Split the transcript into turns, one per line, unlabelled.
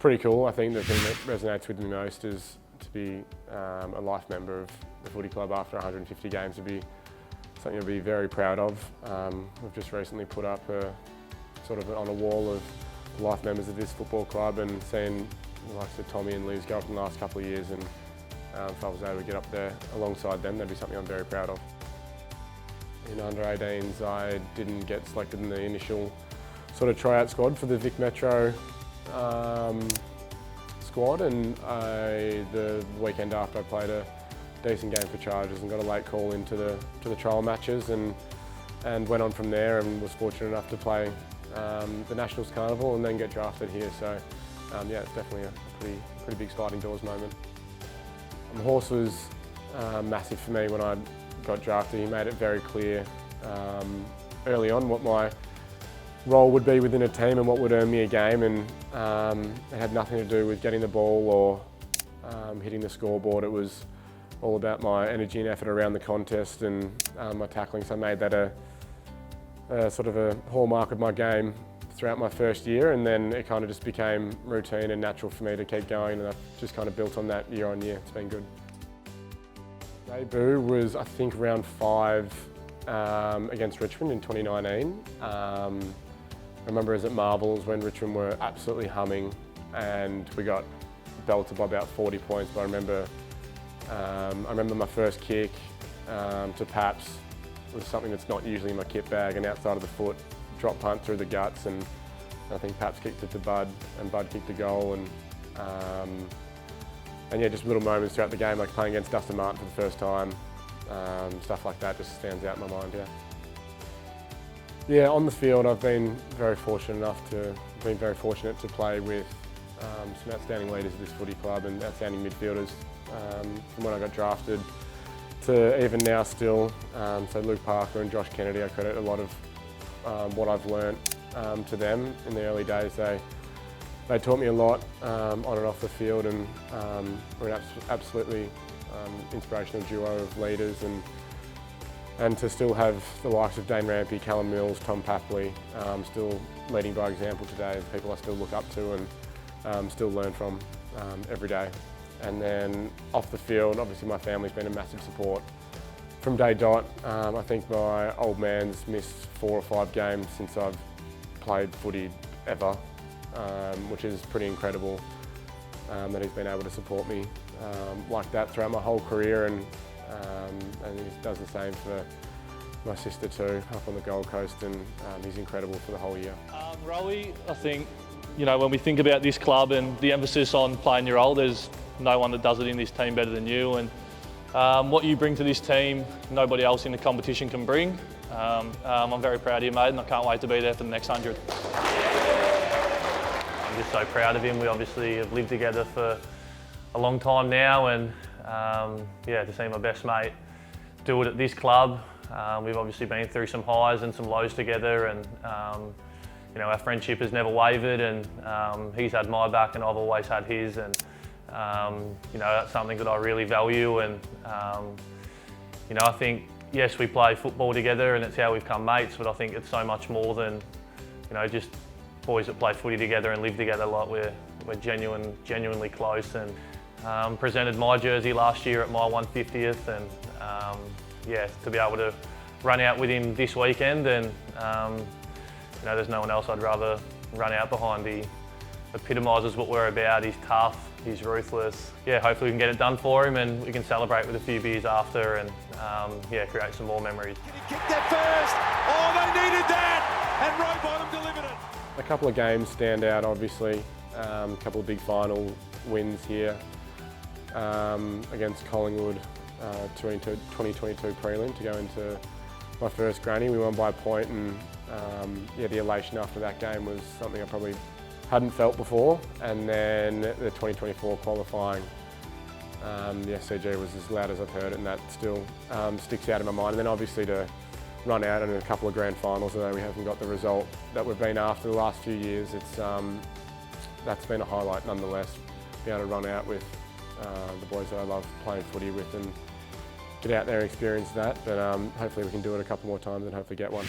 pretty cool. I think the thing that resonates with me most is to be a life member of the footy club after 150 games would be something to be very proud of. We've just recently put up sort of on a wall of life members of this football club, and seeing the likes of Tommy and Liz go up in the last couple of years, and if I was able to get up there alongside them, that'd be something I'm very proud of. In under 18s, I didn't get selected in the initial sort of tryout squad for the Vic Metro squad, and the weekend after I played a decent game for Chargers and got a late call into the trial matches, and went on from there, and was fortunate enough to play the Nationals Carnival and then get drafted here. So yeah, it's definitely a pretty big sliding doors moment. The horse was massive for me when I got drafted. He made it very clear early on what my role would be within a team and what would earn me a game, and it had nothing to do with getting the ball or hitting the scoreboard. It was all about my energy and effort around the contest and my tackling. So I made that a sort of a hallmark of my game throughout my first year, and then it kind of just became routine and natural for me to keep going, and I've just kind of built on that year on year. It's been good. Debut was, I think, round 5 against Richmond in 2019. I remember it was at Marvels when Richmond were absolutely humming, and we got belted by about 40 points. But I remember my first kick to Paps was something that's not usually in my kit bag, and outside of the foot, drop punt through the guts, and I think Paps kicked it to Bud, and Bud kicked a goal, and yeah, just little moments throughout the game, like playing against Dustin Martin for the first time, stuff like that just stands out in my mind, yeah. Yeah, on the field, I've been very fortunate to play with some outstanding leaders of this footy club and outstanding midfielders from when I got drafted to even now still. So Luke Parker and Josh Kennedy, I credit a lot of what I've learnt to them in the early days. They taught me a lot on and off the field, and we're an absolutely inspirational duo of leaders, and to still have the likes of Dane Rampy, Callum Mills, Tom Papley still leading by example today, people I still look up to and still learn from every day. And then off the field, obviously my family's been a massive support from day dot. I think my old man's missed 4 or 5 games since I've played footy ever, which is pretty incredible that he's been able to support me like that throughout my whole career, and he does the same for my sister too, up on the Gold Coast, and he's incredible for the whole year.
Rowie, I think, you know, when we think about this club and the emphasis on playing your role, there's no one that does it in this team better than you, and what you bring to this team, nobody else in the competition can bring. I'm very proud of you, mate, and I can't wait to be there for the next 100. I'm just so proud of him. We obviously have lived together for a long time now, and yeah, to see my best mate do it at this club. We've obviously been through some highs and some lows together, and you know, our friendship has never wavered, and he's had my back and I've always had his, and you know, that's something that I really value. And you know, I think, yes, we play football together and it's how we've come mates, but I think it's so much more than, you know, just boys that play footy together and live together. Like we're genuinely close, and presented my jersey last year at my 150th, and yeah, to be able to run out with him this weekend, and you know, there's no one else I'd rather run out behind. He epitomises what we're about. He's tough, he's ruthless. Yeah, hopefully we can get it done for him, and we can celebrate with a few beers after, and yeah, create some more memories.
He kicked that first. Oh, they needed that, and Rowbottom delivered it.
A couple of games stand out, obviously. A couple of big final wins here against Collingwood, 2022 prelim to go into my first granny. We won by a point, and yeah, the elation after that game was something I probably hadn't felt before. And then the 2024 qualifying, the SCG was as loud as I've heard it, and that still sticks out in my mind. And then obviously to run out in a couple of grand finals, although we haven't got the result that we've been after the last few years, it's that's been a highlight nonetheless. Be able to run out with the boys that I love playing footy with and get out there and experience that. But hopefully we can do it a couple more times and hopefully get one.